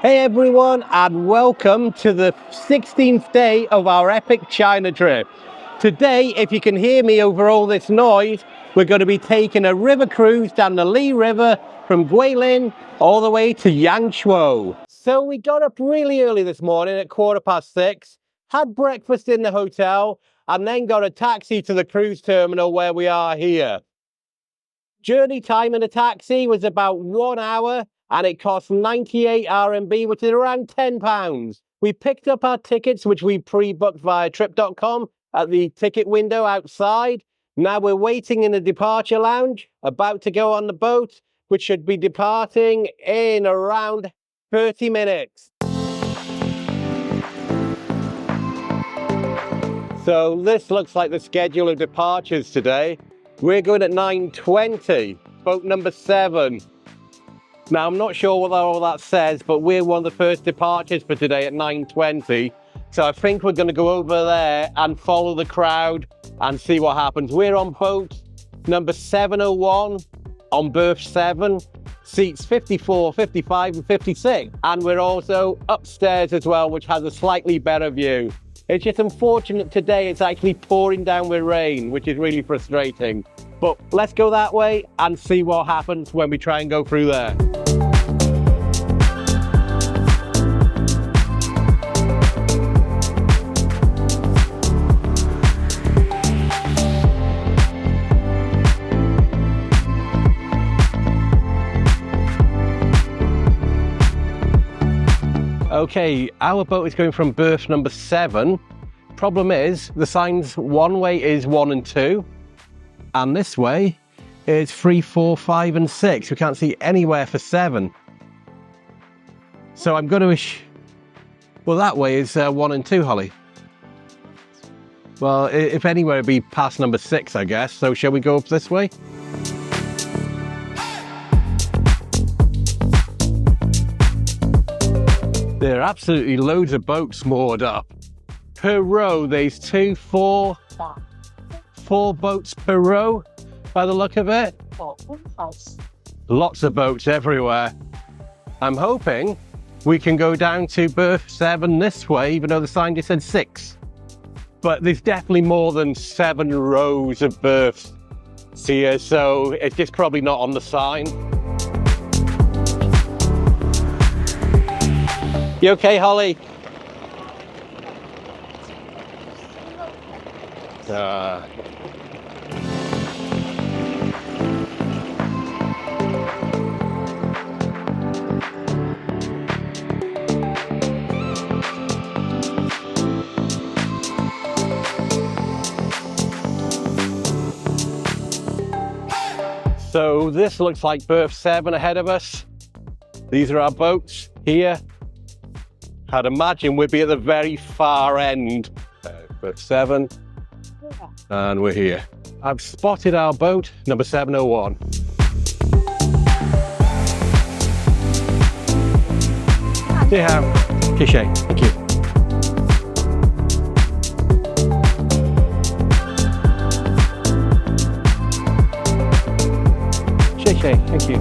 Hey everyone, and welcome to the 16th day of our epic China trip. Today, if you can hear me over all this noise, we're going to be taking a river cruise down the Li River from Guilin all the way to Yangshuo. So we got up really early this morning at 6:15, had breakfast in the hotel, and then got a taxi to the cruise terminal where we are here. Journey time in a taxi was about 1 hour, and it cost 98 RMB, which is around £10. We picked up our tickets, which we pre-booked via trip.com at the ticket window outside. Now we're waiting in the departure lounge, about to go on the boat, which should be departing in around 30 minutes. So this looks like the schedule of departures today. We're going at 9:20, boat number 7. Now, I'm not sure what all that says, but we're one of the first departures for today at 9:20. So I think we're going to go over there and follow the crowd and see what happens. We're on boat number 701 on berth 7, seats 54, 55 and 56. And we're also upstairs as well, which has a slightly better view. It's just unfortunate today it's actually pouring down with rain, which is really frustrating. But let's go that way and see what happens when we try and go through there. Okay, our boat is going from berth number 7. Problem is, the signs one way is 1 and 2, and this way is 3, 4, 5 and 6. We can't see anywhere for 7. So I'm going to well, that way is 1 and 2, Holly. Well, if anywhere, it'd be past number 6, I guess. So shall we go up this way? There are absolutely loads of boats moored up. Per row, there's 4 boats per row, by the look of it. Lots of boats everywhere. I'm hoping we can go down to berth 7 this way, even though the sign just said 6. But there's definitely more than 7 rows of berths here, so it's just probably not on the sign. You okay, Holly? So this looks like berth 7 ahead of us. These are our boats here. I'd imagine we'd be at the very far end. Berth 7, and we're here. I've spotted our boat, number 701. See how? Cliché, thank you. Cliché, thank you.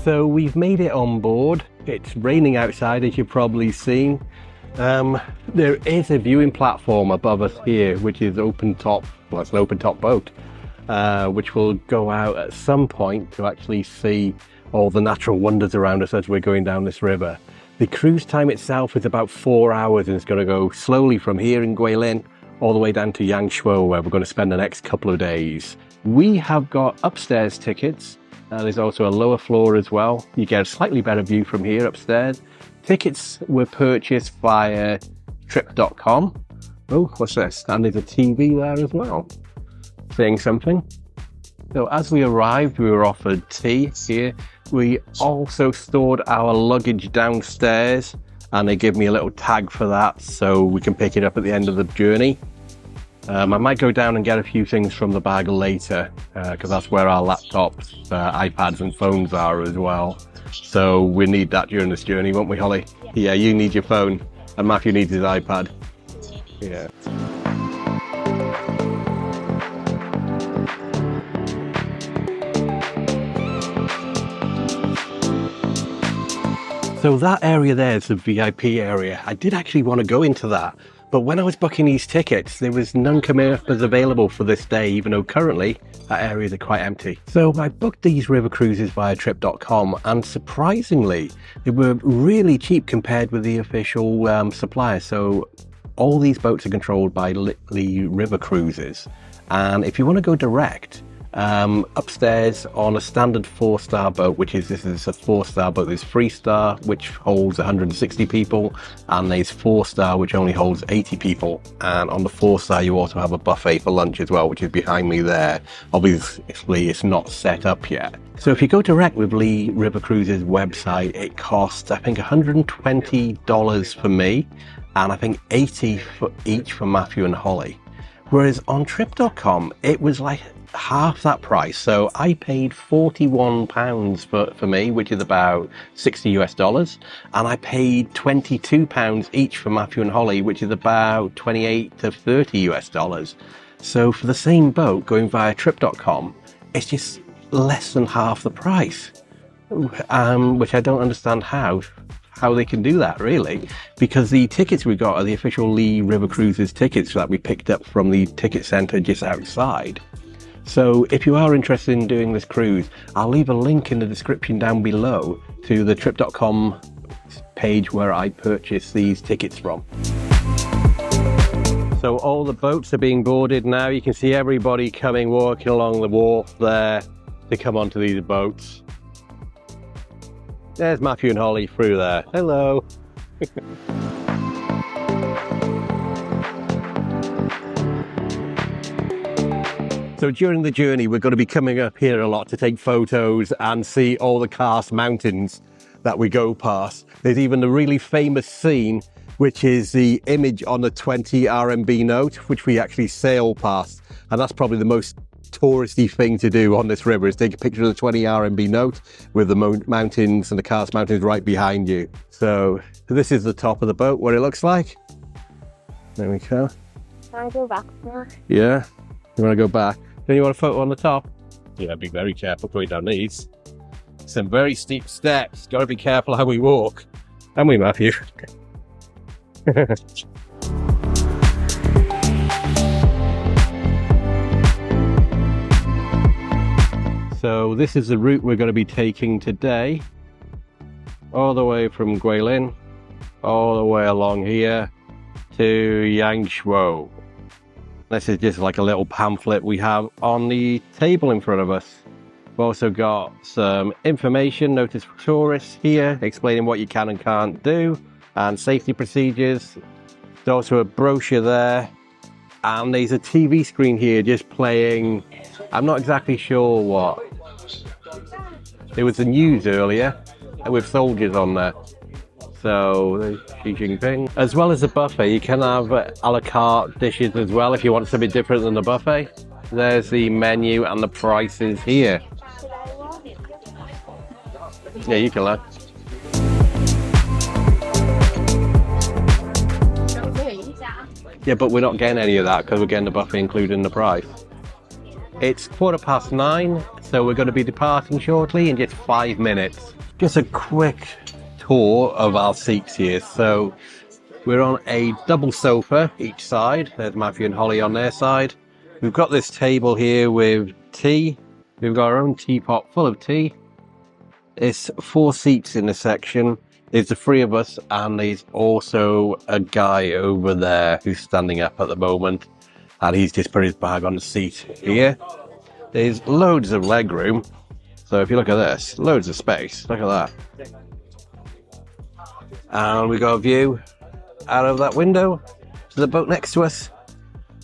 So we've made it on board. It's raining outside, as you've probably seen. There is a viewing platform above us here, which is open top. Well, it's an open top boat, which will go out at some point to actually see all the natural wonders around us as we're going down this river. The cruise time itself is about 4 hours, and it's going to go slowly from here in Guilin all the way down to Yangshuo, where we're going to spend the next couple of days. We have got upstairs tickets. There's also a lower floor as well. You get a slightly better view from here upstairs. Tickets were purchased via trip.com. Oh, what's this? And there's a TV there as well, saying something. So as we arrived, we were offered tea here. We also stored our luggage downstairs, and they give me a little tag for that so we can pick it up at the end of the journey. I might go down and get a few things from the bag later, because that's where our laptops, iPads and phones are as well. So we need that during this journey, won't we, Holly? Yeah, you need your phone, and Matthew needs his iPad. Yeah. So that area there is the VIP area. I did actually want to go into that, but when I was booking these tickets, there was none commercials available for this day, even though currently that areas are quite empty. So I booked these river cruises via trip.com, and surprisingly, they were really cheap compared with the official supplier. So all these boats are controlled by Lee River Cruises, and if you want to go direct, upstairs on a standard 4-star boat, this is a 4-star boat, there's 3-star which holds 160 people, and there's 4-star which only holds 80 people. And on the 4-star you also have a buffet for lunch as well, which is behind me there. Obviously it's not set up yet. So if you go direct with Lee River Cruises website, it costs I think $120 for me, and I think $80 for each for Matthew and Holly. Whereas on trip.com it was like half that price. So I paid £41 for me, which is about $60 US, and I paid £22 each for Matthew and Holly, which is about $28 to $30 US. So for the same boat going via trip.com, it's just less than half the price, which I don't understand how they can do that, really, because the tickets we got are the official Lee River Cruises tickets that we picked up from the ticket center just outside. So if you are interested in doing this cruise, I'll leave a link in the description down below to the trip.com page where I purchased these tickets from. So all the boats are being boarded now. You can see everybody walking along the wharf there to come onto these boats. There's Matthew and Holly through there. Hello. So during the journey, we're going to be coming up here a lot to take photos and see all the karst mountains that we go past. There's even the really famous scene, which is the image on the 20 RMB note, which we actually sail past. And that's probably the most touristy thing to do on this river, is take a picture of the 20 RMB note with the mountains and the karst mountains right behind you. So this is the top of the boat, what it looks like. There we go. Can I go back now? Yeah, you want to go back? Then you want a photo on the top? Yeah, be very careful going down these. Some very steep steps. Got to be careful how we walk. And we, Matthew. So this is the route we're going to be taking today. All the way from Guilin, all the way along here to Yangshuo. This is just like a little pamphlet we have on the table in front of us. We've also got some information, notice for tourists here, explaining what you can and can't do, and safety procedures. There's also a brochure there, and there's a TV screen here just playing, I'm not exactly sure what. There was the news earlier with soldiers on there. So there's Xingping. As well as the buffet, you can have a la carte dishes as well if you want something different than the buffet. There's the menu and the prices here. Yeah, you can look. Yeah, but we're not getting any of that because we're getting the buffet included in the price. It's 9:15, so we're going to be departing shortly in just 5 minutes. Just a quick tour of our seats here. So we're on a double sofa each side. There's Matthew and Holly on their side. We've got this table here with tea. We've got our own teapot full of tea. There's 4 seats in this section. There's the 3 of us, and there's also a guy over there who's standing up at the moment, and he's just put his bag on the seat here. There's loads of leg room. So if you look at this, loads of space. Look at that. And we got a view out of that window to the boat next to us,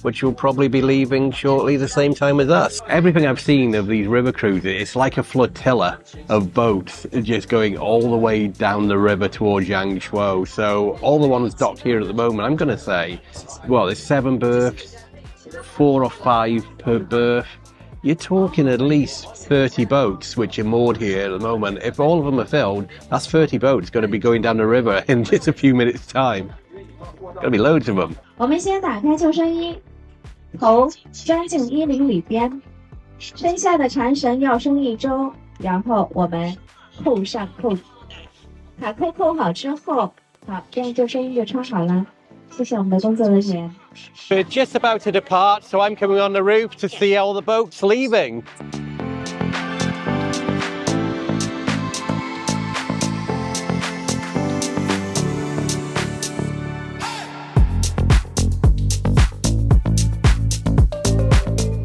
which will probably be leaving shortly the same time as us. Everything I've seen of these river cruises, it's like a flotilla of boats just going all the way down the river towards Yangshuo. So all the ones docked here at the moment, I'm going to say, well, there's 7 berths, 4 or 5 per berth. You're talking at least 30 boats which are moored here at the moment. If all of them are filled, that's 30 boats going to be going down the river in just a few minutes' time. Going to be loads of them. 我们先打开救生衣，头拴进衣领里边，身下的缠绳要升1周，然后我们扣上扣子。卡扣扣好之后，好，这样就声音就唱好了。谢谢我们的工作人员。We're just about to depart, so I'm coming on the roof to see all the boats leaving.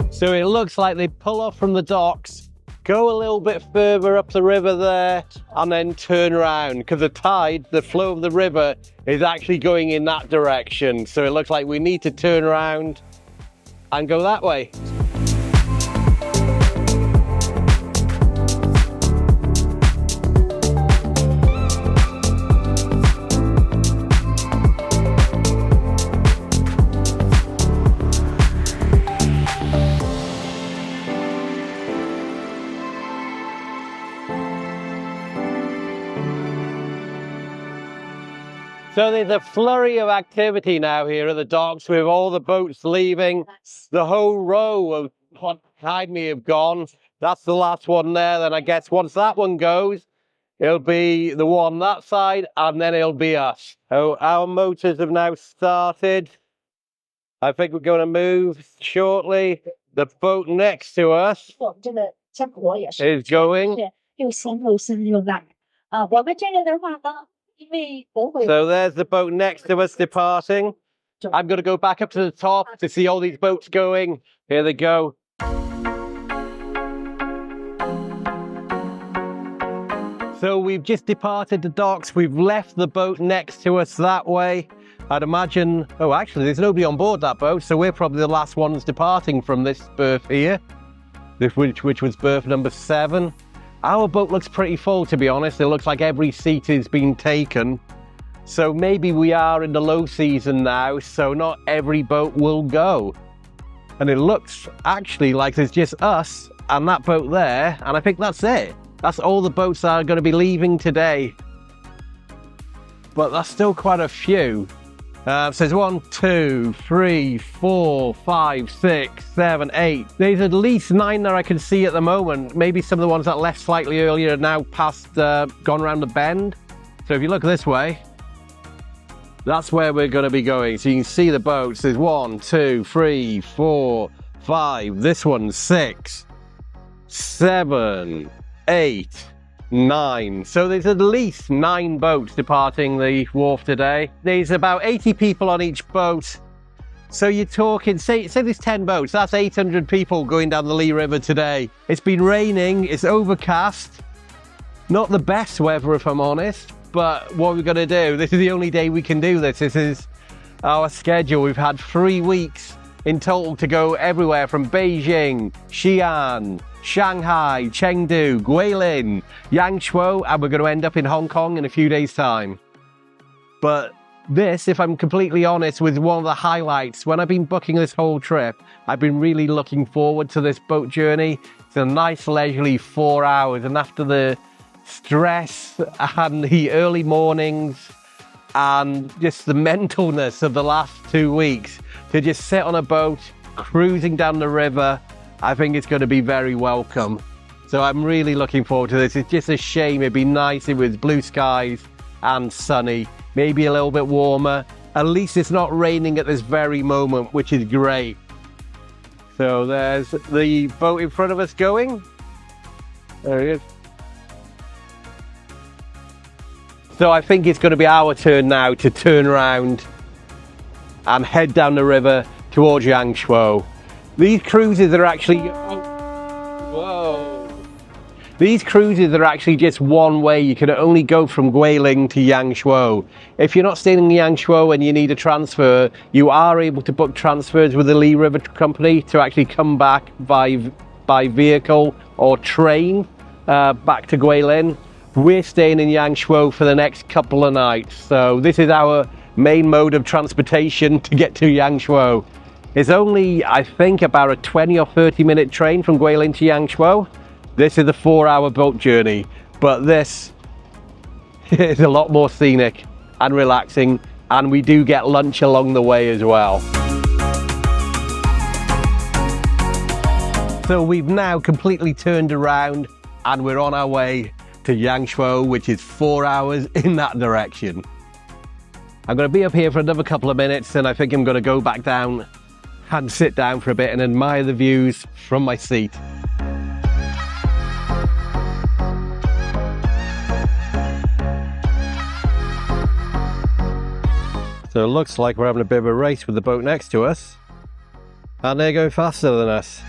So it looks like they pull off from the docks, go a little bit further up the river there, and then turn around, because the tide, the flow of the river, is actually going in that direction. So it looks like we need to turn around and go that way. So there's a flurry of activity now here at the docks with all the boats leaving. The whole row of what behind me have gone. That's the last one there. Then I guess once that one goes, it'll be the one that side, and then it'll be us. So our motors have now started. I think we're going to move shortly. The boat next to us is going. So there's the boat next to us departing. I'm going to go back up to the top to see all these boats going. Here they go. So we've just departed the docks. We've left the boat next to us that way. I'd imagine, oh actually there's nobody on board that boat, so we're probably the last ones departing from this berth here, which was berth number 7. Our boat looks pretty full, to be honest. It looks like every seat has been taken. So maybe we are in the low season now, so not every boat will go. And it looks actually like there's just us and that boat there, and I think that's it. That's all the boats that are going to be leaving today. But that's still quite a few. So there's 1, 2, 3, 4, 5, 6, 7, 8. There's at least 9 that I can see at the moment. Maybe some of the ones that left slightly earlier are now past, gone around the bend. So if you look this way, that's where we're going to be going. So you can see the boats. There's 1, 2, 3, 4, 5. This one's 6, 7, 8, 9. So there's at least 9 boats departing the wharf today. There's about 80 people on each boat. So you're talking, say there's 10 boats, that's 800 people going down the Lee River today. It's been raining, it's overcast. Not the best weather, if I'm honest, but what we're going to do, this is the only day we can do this. This is our schedule. We've had 3 weeks in total to go everywhere from Beijing, Xi'an, Shanghai, Chengdu, Guilin, Yangshuo, and we're going to end up in Hong Kong in a few days' time. But this, if I'm completely honest, was one of the highlights. When I've been booking this whole trip, I've been really looking forward to this boat journey. It's a nice leisurely 4 hours, and after the stress and the early mornings and just the mentalness of the last 2 weeks, to just sit on a boat, cruising down the river, I think it's going to be very welcome. So I'm really looking forward to this. It's just a shame. It'd be nice if it was blue skies and sunny, maybe a little bit warmer. At least it's not raining at this very moment, which is great. So there's the boat in front of us going. There it is. So I think it's going to be our turn now to turn around and head down the river towards Yangshuo. These cruises are actually, whoa. These cruises are actually just one way. You can only go from Guilin to Yangshuo. If you're not staying in Yangshuo and you need a transfer, you are able to book transfers with the Lee River Company to actually come back by vehicle or train back to Guilin. We're staying in Yangshuo for the next couple of nights. So this is our main mode of transportation to get to Yangshuo. It's only, I think, about a 20 or 30 minute train from Guilin to Yangshuo. This is a 4-hour boat journey, but this is a lot more scenic and relaxing, and we do get lunch along the way as well. So we've now completely turned around and we're on our way to Yangshuo, which is 4 hours in that direction. I'm going to be up here for another couple of minutes, and I think I'm going to go back down and sit down for a bit and admire the views from my seat. So it looks like we're having a bit of a race with the boat next to us, and they're going faster than us.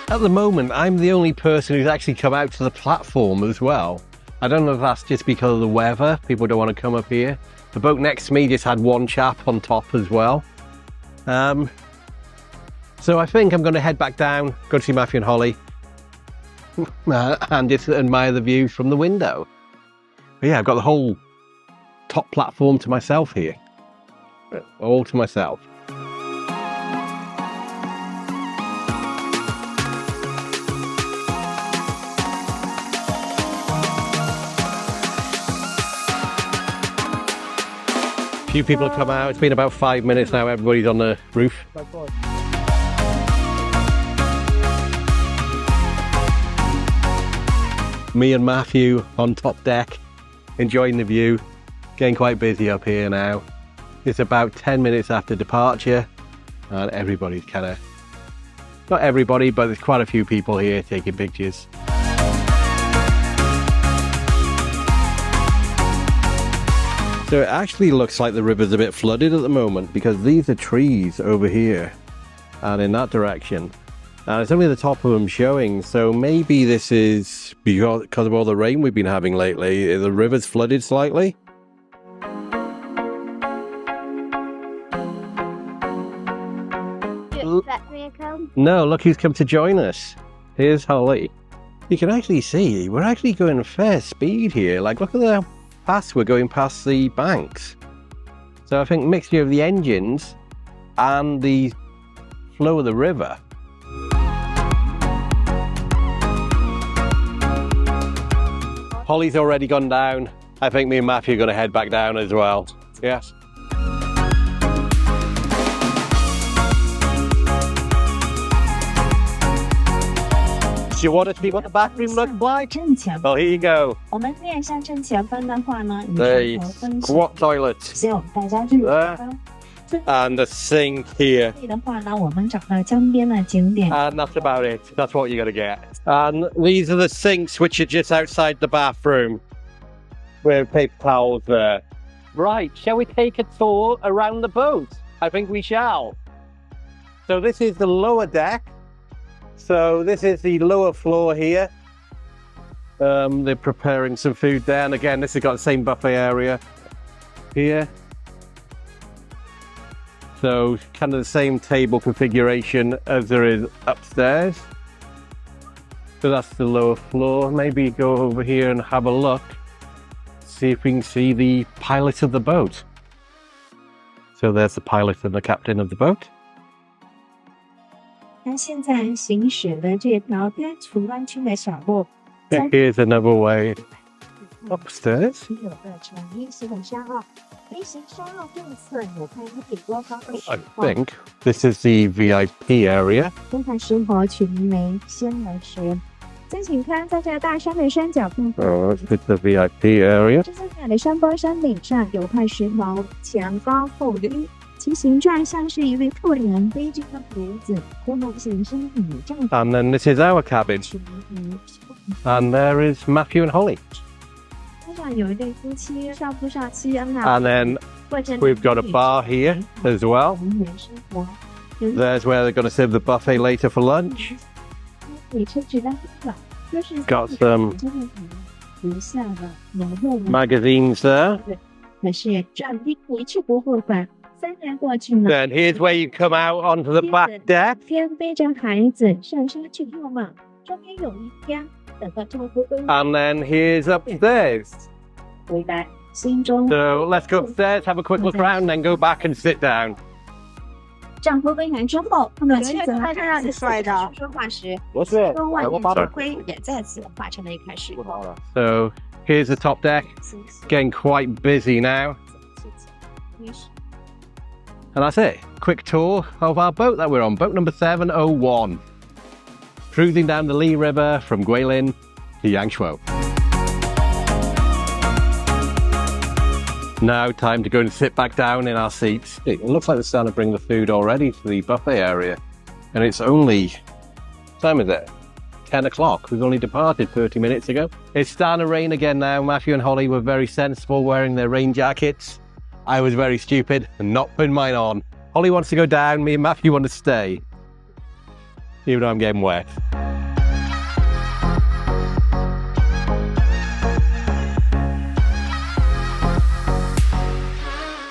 At the moment, I'm the only person who's actually come out to the platform as well. I don't know if that's just because of the weather, people don't want to come up here. The boat next to me just had one chap on top as well. So I think I'm going to head back down, go to see Matthew and Holly, and just admire the view from the window. But yeah, I've got the whole top platform to myself here. All to myself. A few people have come out. It's been about 5 minutes now. Everybody's on the roof. Me and Matthew on top deck, enjoying the view. Getting quite busy up here now. It's about 10 minutes after departure, and everybody's kind of, not everybody, but there's quite a few people here taking pictures. So it actually looks like the river's a bit flooded at the moment, because these are trees over here and in that direction, and it's only the top of them showing. So maybe this is because of all the rain we've been having lately, the river's flooded slightly. No, look who's come to join us. Here's Holly. You can actually see we're actually going at fair speed here. Like, look at the pass we're going past the banks. So I think mixture of the engines and the flow of the river. Holly's already gone down. I think me and Matthew are going to head back down as well. Yes. Do you want to see what the bathroom looks like? Well, here you go. The squat toilet. There. And the sink here. And that's about it. That's what you're going to get. And these are the sinks which are just outside the bathroom. With paper towels there. Right, shall we take a tour around the boat? I think we shall. So this is the lower deck. So this is the lower floor here. They're preparing some food there, and again this has got the same buffet area here. So kind of the same table configuration as there is upstairs. So that's the lower floor. Maybe go over here and have a look. See if we can see the pilot of the boat. So there's the pilot and the captain of the boat. 它现在行驶的这条该除弯曲的小路， Here's another way upstairs. I think this is the VIP area. 非常适合取名为仙人石。再请看，在这大山的山脚部分， Oh, it's the VIP area. 这在海的山坡山顶上有块石头，前高后低。 其形状像是一位妇人背着个盒子，或者形成倚仗。 And then this is our cabin. And there is Matthew and Holly. 车上有一对夫妻，上夫上妻恩爱。 And then we've got a bar here as well. There's where they're going to serve the buffet later for lunch. Got some magazines there. Then here's where you come out onto the back deck. And then here's upstairs. So let's go upstairs, have a quick look around, then go back and sit down. 丈夫归还之后，他们妻子看上让你摔的说话时，窗外的灰也再次化成了一块石头。 So here's the top deck, getting quite busy now. And that's it. Quick tour of our boat that we're on, boat number 701. Cruising down the Li River from Guilin to Yangshuo. Now time to go and sit back down in our seats. It looks like they're starting to bring the food already to the buffet area. And it's only, what time is it? 10 o'clock. We've only departed 30 minutes ago. It's starting to rain again now. Matthew and Holly were very sensible wearing their rain jackets. I was very stupid and not putting mine on. Holly wants to go down, me and Matthew want to stay. Even though I'm getting wet.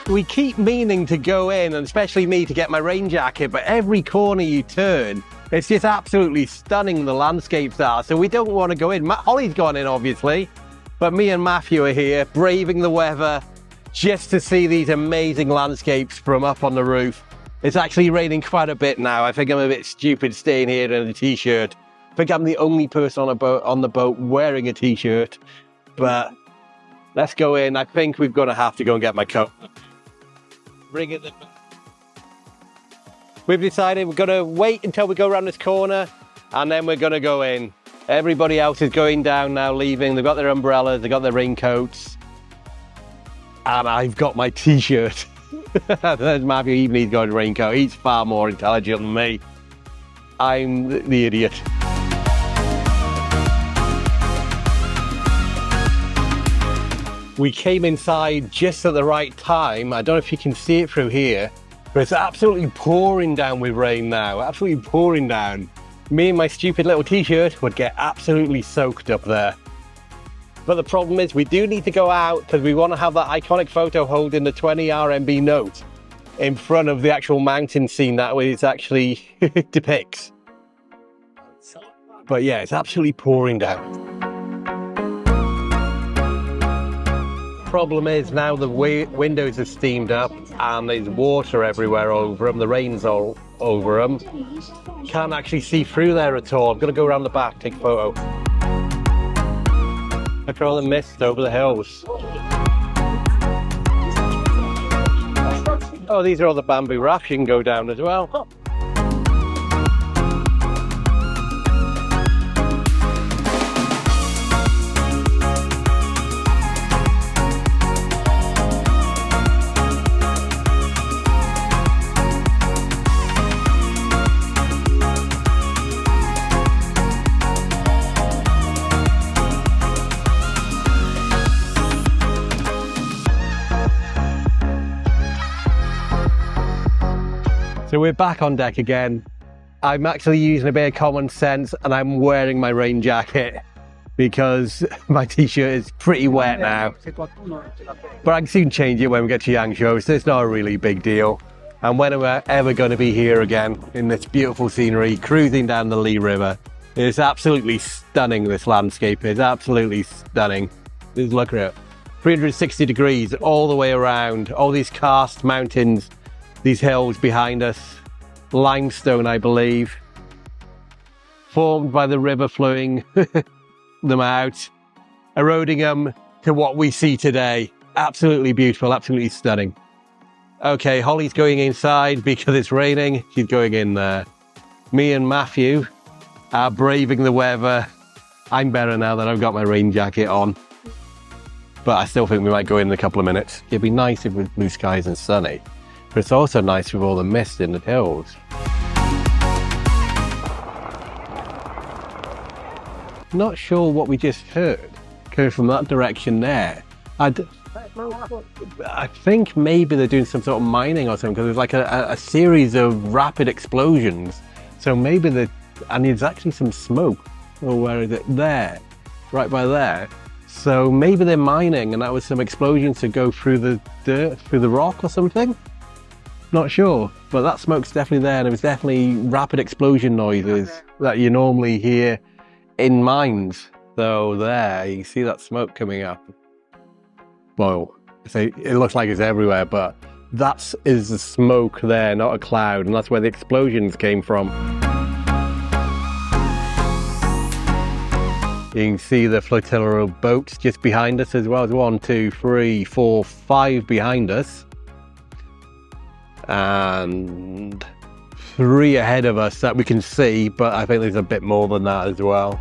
We keep meaning to go in, and especially me, to get my rain jacket, but every corner you turn, it's just absolutely stunning, the landscapes are, so we don't want to go in. Holly's gone in, obviously, but me and Matthew are here, braving the weather, just to see these amazing landscapes from up on the roof. It's actually raining quite a bit now. I think I'm a bit stupid staying here in a t-shirt. I think I'm the only person on the boat wearing a t-shirt, but let's go in. I think we're going to have to go and get my coat. Bring it. We've decided we're going to wait until we go around this corner and then we're going to go in. Everybody else is going down now, leaving. They've got their umbrellas, they've got their raincoats. And I've got my t-shirt. There's Matthew, even he's got a raincoat. He's far more intelligent than me. I'm the idiot. We came inside just at the right time. I don't know if you can see it through here, but it's absolutely pouring down with rain now. Absolutely pouring down. Me and my stupid little t-shirt would get absolutely soaked up there. But the problem is we do need to go out because we want to have that iconic photo holding the 20 RMB note in front of the actual mountain scene that it actually depicts. But yeah, it's absolutely pouring down. Problem is now the windows are steamed up and there's water everywhere over them. The rain's all over them. Can't actually see through there at all. I'm going to go around the back, take a photo. Look at all the mist over the hills. Oh, these are all the bamboo rafts you can go down as well. So we're back on deck again. I'm actually using a bit of common sense and I'm wearing my rain jacket because my t-shirt is pretty wet now. But I can soon change it when we get to Yangshuo, so it's not a really big deal. And when we're ever going to be here again in this beautiful scenery, cruising down the Li River. It's absolutely stunning, this landscape is absolutely stunning. Just look at it. 360 degrees all the way around, all these karst mountains. These hills behind us, limestone, I believe, formed by the river flowing them out, eroding them to what we see today. Absolutely beautiful, absolutely stunning. Okay, Holly's going inside because it's raining. She's going in there. Me and Matthew are braving the weather. I'm better now that I've got my rain jacket on. But I still think we might go in a couple of minutes. It'd be nice if it was blue skies and sunny. But it's also nice with all the mist in the hills. Not sure what we just heard coming from that direction there. I think maybe they're doing some sort of mining or something because there's like a series of rapid explosions. So maybe and there's actually some smoke. Or where is it? There, right by there. So maybe they're mining and that was some explosions to go through the dirt, through the rock or something. Not sure, but that smoke's definitely there. There was definitely rapid explosion noises that you normally hear in mines. So there, you can see that smoke coming up. Well, it looks like it's everywhere, but that is the smoke there, not a cloud, and that's where the explosions came from. You can see the flotilla of boats just behind us as well. There's 1, 2, 3, 4, 5 behind us. And 3 ahead of us that we can see, but I think there's a bit more than that as well.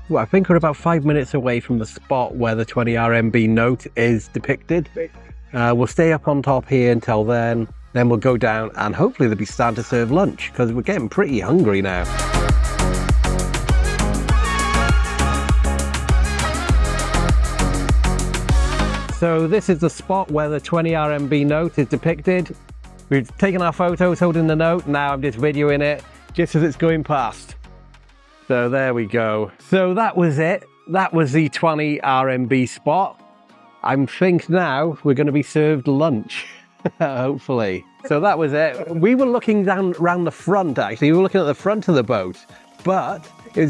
Well, I think we're about 5 minutes away from the spot where the 20 RMB note is depicted. We'll stay up on top here until then we'll go down and hopefully they'll be starting to serve lunch because we're getting pretty hungry now. So this is the spot where the 20 RMB note is depicted. We've taken our photos holding the note, now I'm just videoing it just as it's going past. So there we go. So that was it. That was the 20 RMB spot. I think now we're going to be served lunch, hopefully. So that was it. We were looking down around the front, actually. We were looking at the front of the boat, but you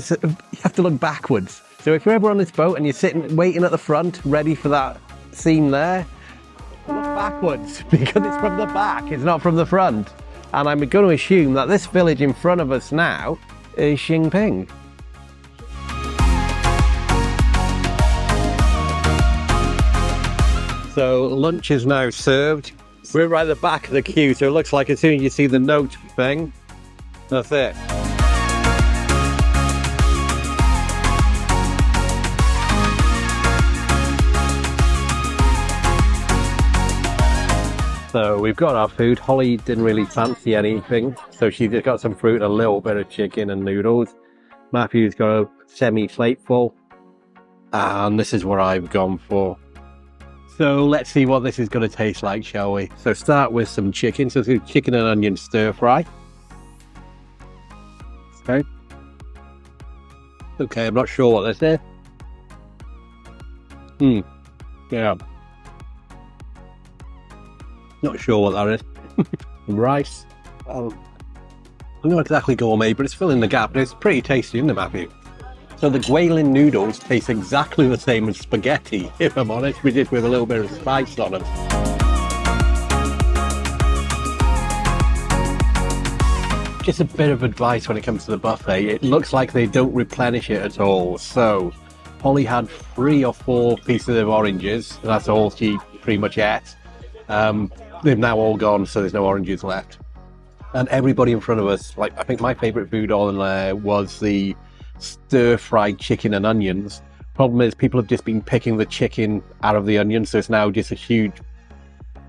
have to look backwards. So if you're ever on this boat and you're sitting, waiting at the front, ready for that scene there, look backwards because it's from the back, it's not from the front. And I'm going to assume that this village in front of us now is Xingping. So lunch is now served. We're right at the back of the queue, so it looks like as soon as you see the note thing, that's it. So we've got our food. Holly didn't really fancy anything, so she just got some fruit and a little bit of chicken and noodles. Matthew's got a semi-plateful, and this is what I've gone for. So let's see what this is going to taste like, shall we? So start with some chicken. So it's chicken and onion stir fry. Okay. Okay, I'm not sure what this is. Yeah. Not sure what that is. Rice. I'm not exactly gourmet, but it's filling the gap. It's pretty tasty, isn't it, Matthew? So the Guilin noodles taste exactly the same as spaghetti, if I'm honest, we did with a little bit of spice on them. Just a bit of advice when it comes to the buffet. It looks like they don't replenish it at all. So Holly had 3 or 4 pieces of oranges. That's all she pretty much ate. They've now all gone, so there's no oranges left. And everybody in front of us, like I think my favourite food on there was the stir-fried chicken and onions. Problem is people have just been picking the chicken out of the onions, so it's now just a huge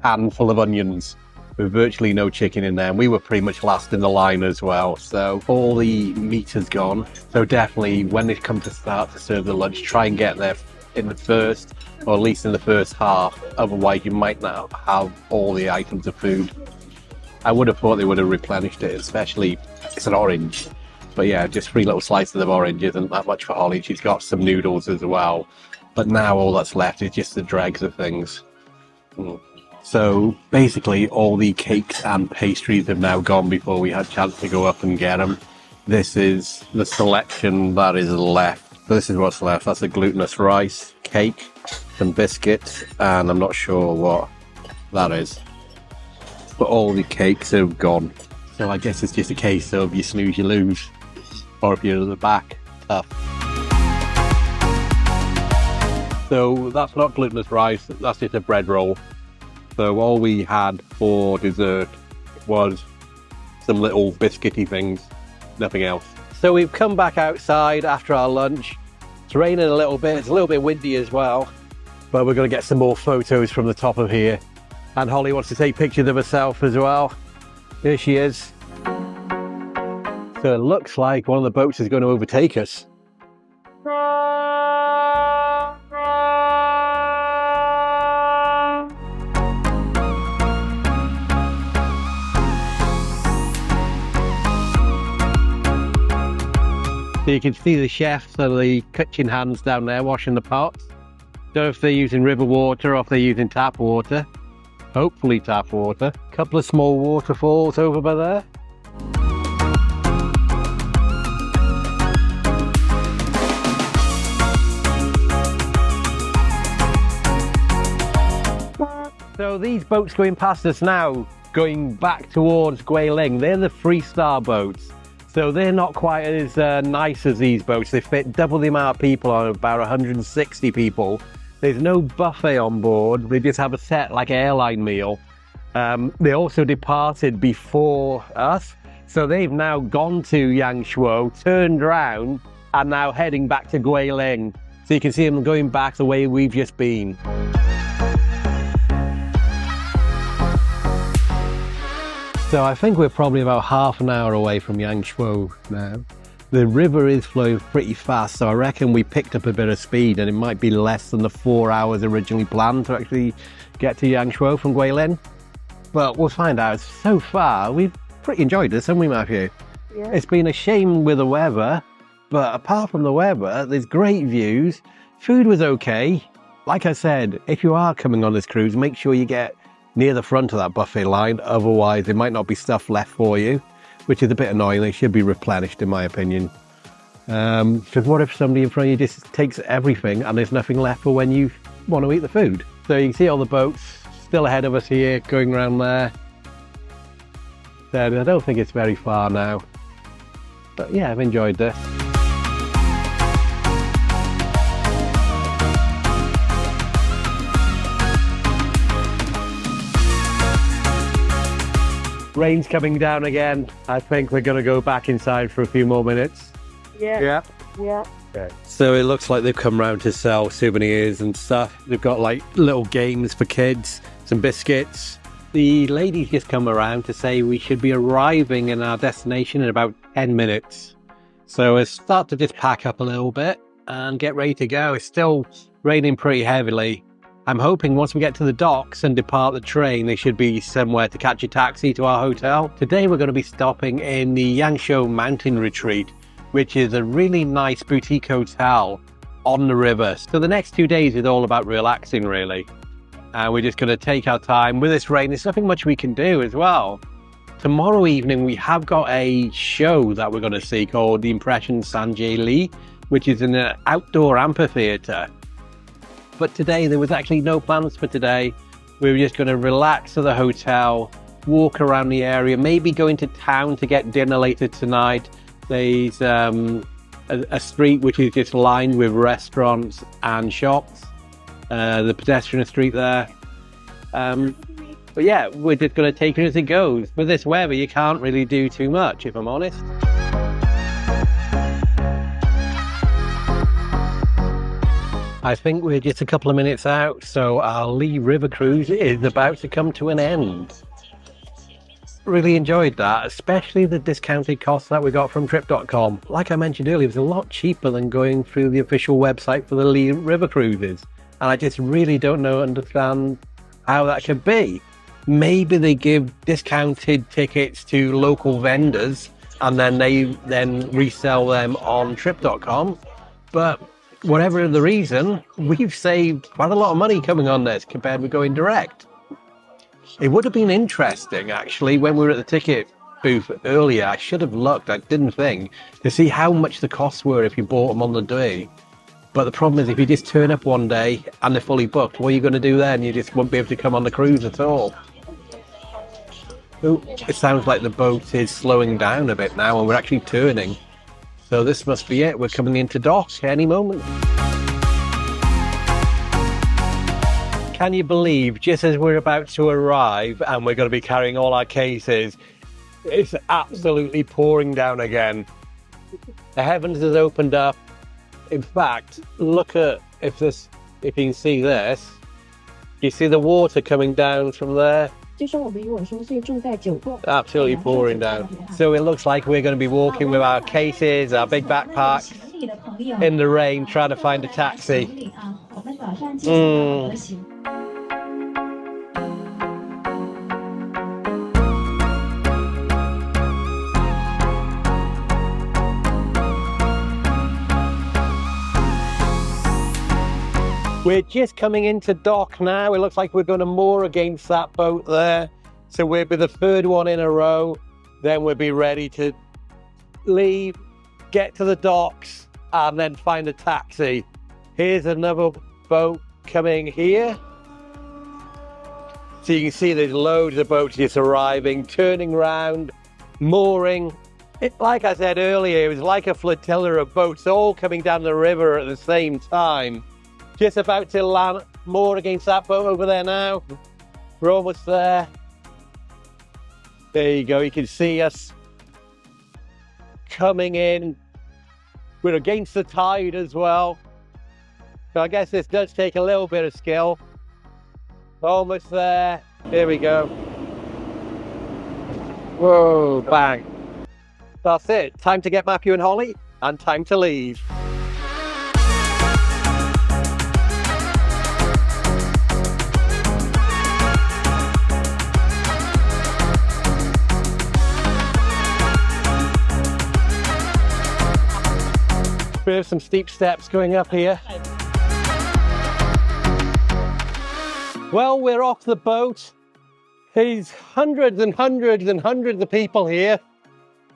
handful of onions with virtually no chicken in there, and we were pretty much last in the line as well, so all the meat has gone. So definitely when they come to start to serve the lunch, try and get there in the first, or at least in the first half, otherwise you might not have all the items of food. I would have thought they would have replenished it, especially it's an orange. But yeah, just 3 little slices of orange isn't that much for Holly. She's got some noodles as well. But now all that's left is just the dregs of things. So basically all the cakes and pastries have now gone before we had a chance to go up and get them. This is the selection that is left. So this is what's left. That's a glutinous rice cake, some biscuits, and I'm not sure what that is. But all the cakes have gone. So I guess it's just a case of you snooze, you lose. Or if you're at the back, tough. So that's not glutinous rice, that's just a bread roll. So all we had for dessert was some little biscuity things, nothing else. So we've come back outside after our lunch. It's raining a little bit, it's a little bit windy as well. But we're going to get some more photos from the top of here. And Holly wants to take pictures of herself as well. Here she is. So it looks like one of the boats is going to overtake us. So you can see the chefs and the kitchen hands down there washing the pots. Don't know if they're using river water or if they're using tap water. hopefully tap water. Couple of small waterfalls over by there. So these boats going past us now, going back towards Guilin, they're the 3-star boats. So they're not quite as nice as these boats. They fit double the amount of people on, about 160 people. There's no buffet on board. They just have a set like airline meal. They also departed before us. So they've now gone to Yangshuo, turned around, and now heading back to Guilin. So you can see them going back the way we've just been. So I think we're probably about half an hour away from Yangshuo now. The river is flowing pretty fast, so I reckon we picked up a bit of speed and it might be less than the 4 hours originally planned to actually get to Yangshuo from Guilin. But we'll find out. So far, we've pretty enjoyed this, haven't we, Matthew? Yeah. It's been a shame with the weather, but apart from the weather, there's great views. Food was okay. Like I said, if you are coming on this cruise, make sure you get near the front of that buffet line, otherwise there might not be stuff left for you, which is a bit annoying. They should be replenished in my opinion. Because what if somebody in front of you just takes everything and there's nothing left for when you want to eat the food? So you can see all the boats still ahead of us here, going around there. So I don't think it's very far now. But yeah, I've enjoyed this. Rain's coming down again. I think we're going to go back inside for a few more minutes. Yeah. Okay. So it looks like they've come round to sell souvenirs and stuff. They've got like little games for kids, some biscuits. The lady's just come around to say we should be arriving in our destination in about 10 minutes. So we'll start to just pack up a little bit and get ready to go. It's still raining pretty heavily. I'm hoping once we get to the docks and depart the train, there should be somewhere to catch a taxi to our hotel. Today we're going to be stopping in the Yangshuo Mountain Retreat, which is a really nice boutique hotel on the river. So the next 2 days is all about relaxing really. And we're just going to take our time. With this rain, there's nothing much we can do as well. Tomorrow evening we have got a show that we're going to see called The Impression Sanjay Li, which is in an outdoor amphitheatre. But today, there was actually no plans for today. We were just going to relax at the hotel, walk around the area, maybe go into town to get dinner later tonight. There's a street which is just lined with restaurants and shops. The pedestrian street there. But yeah, we're just going to take it as it goes. With this weather, you can't really do too much, if I'm honest. I think we're just a couple of minutes out, so our Lee River cruise is about to come to an end. Really enjoyed that, especially the discounted costs that we got from trip.com. Like I mentioned earlier, it was a lot cheaper than going through the official website for the Lee River cruises. And I just really don't understand how that could be. Maybe they give discounted tickets to local vendors and then they resell them on trip.com. But whatever the reason, we've saved quite a lot of money coming on this compared with going direct. It would have been interesting, actually, when we were at the ticket booth earlier. I should have looked, I didn't think, to see how much the costs were if you bought them on the day. But the problem is, if you just turn up one day and they're fully booked, what are you going to do then? You just won't be able to come on the cruise at all. Ooh, it sounds like the boat is slowing down a bit now and we're actually turning. So this must be it. We're coming into dock any moment. Can you believe, just as we're about to arrive and we're going to be carrying all our cases, it's absolutely pouring down again. The heavens has opened up. In fact, look at, if you can see this, you see the water coming down from there? Absolutely pouring down. So it looks like we're going to be walking with our cases, our big backpacks, in the rain, trying to find a taxi. We're just coming into dock now. It looks like we're going to moor against that boat there. So we'll be the third one in a row. Then we'll be ready to leave, get to the docks, and then find a taxi. Here's another boat coming here. So you can see there's loads of boats just arriving, turning round, mooring. Like I said earlier, it was like a flotilla of boats all coming down the river at the same time. Just about to land, moor against that boat over there now. We're almost there. There you go, you can see us coming in. We're against the tide as well. So I guess this does take a little bit of skill. Almost there. Here we go. Whoa, bang. That's it. Time to get Matthew and Holly, and time to leave. We have some steep steps going up here. Well, we're off the boat. There's hundreds and hundreds and hundreds of people here.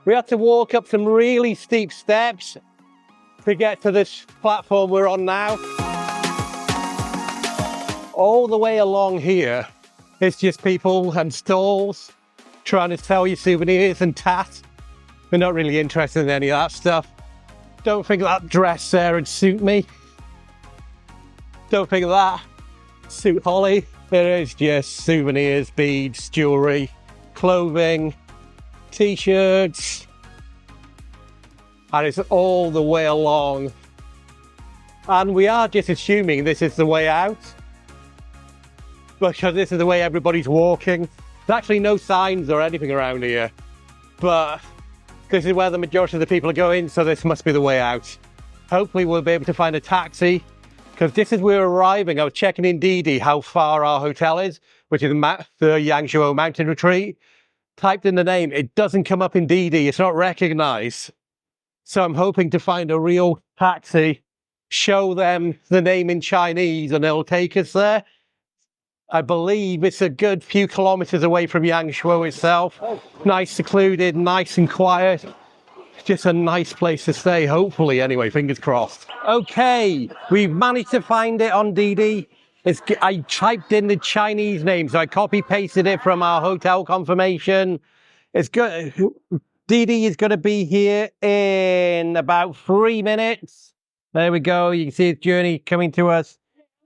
We had to walk up some really steep steps to get to this platform we're on now. All the way along here, it's just people and stalls trying to sell you souvenirs and tat. We're not really interested in any of that stuff. Don't think that dress there would suit me. Don't think that suit Holly. It is just souvenirs, beads, jewellery, clothing, t-shirts, and it's all the way along. And we are just assuming this is the way out, because this is the way everybody's walking. There's actually no signs or anything around here, but this is where the majority of the people are going, so this must be the way out. Hopefully we'll be able to find a taxi, because just as we're arriving, I was checking in Didi how far our hotel is, which is the Yangshuo mountain retreat. Typed in the name, it doesn't come up in Didi, it's not recognized. So I'm hoping to find a real taxi, show them the name in Chinese, and they'll take us there. I believe it's a good few kilometers away from Yangshuo itself. Nice, secluded, nice and quiet. Just a nice place to stay, hopefully, anyway, fingers crossed. Okay, we've managed to find it on Didi. I typed in the Chinese name, so I copy-pasted it from our hotel confirmation. It's good. Didi is going to be here in about 3 minutes. There we go. You can see its journey coming to us.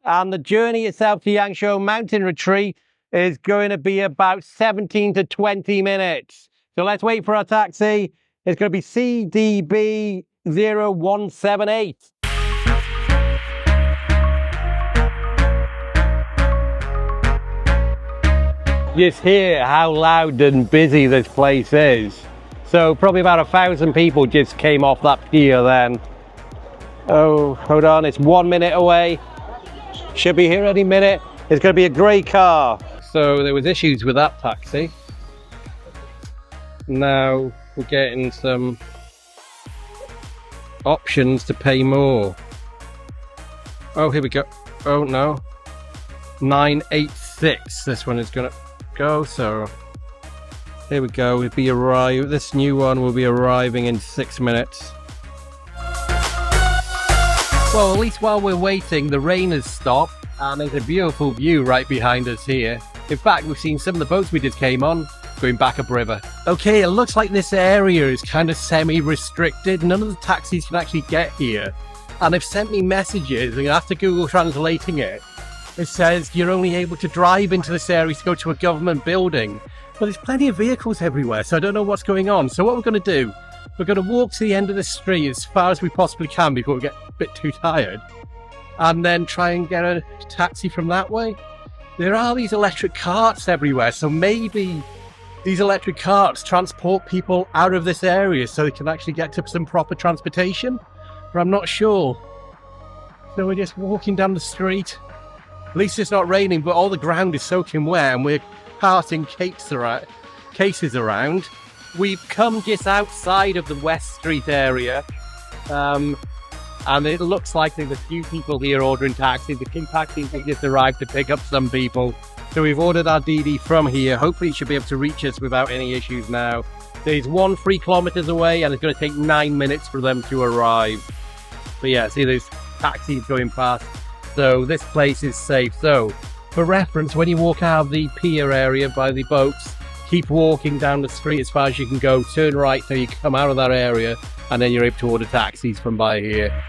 And the journey itself to Yangshuo Mountain Retreat is going to be about 17 to 20 minutes. So let's wait for our taxi. It's going to be CDB 0178. Just hear how loud and busy this place is. So probably about 1,000 people just came off that pier then. Oh, hold on, it's 1 minute away. Should be here any minute. It's going to be a grey car. So there was issues with that taxi. Now we're getting some options to pay more. Oh, here we go. Oh no. 986. This one is going to go. So here we go. We'll be this new one will be arriving in 6 minutes. Well, at least while we're waiting, the rain has stopped and there's a beautiful view right behind us here. In fact, we've seen some of the boats we just came on going back upriver. Okay, it looks like this area is kind of semi-restricted. None of the taxis can actually get here. And they've sent me messages, and after Google translating it, it says you're only able to drive into this area to go to a government building. But there's plenty of vehicles everywhere, so I don't know what's going on. So what we're going to do, we're going to walk to the end of the street as far as we possibly can before we get a bit too tired. And then try and get a taxi from that way. There are these electric carts everywhere, so maybe these electric carts transport people out of this area so they can actually get to some proper transportation. But I'm not sure. So we're just walking down the street. At least it's not raining, but all the ground is soaking wet and we're passing cases around. We've come just outside of the West Street area. And it looks like there's a few people here ordering taxis. The King taxis have just arrived to pick up some people. So we've ordered our DD from here. Hopefully it should be able to reach us without any issues now. There's 3 kilometers away and it's going to take 9 minutes for them to arrive. But yeah, see there's taxis going past. So this place is safe. So for reference, when you walk out of the pier area by the boats, keep walking down the street as far as you can go. Turn right so you come out of that area and then you're able to order taxis from by here.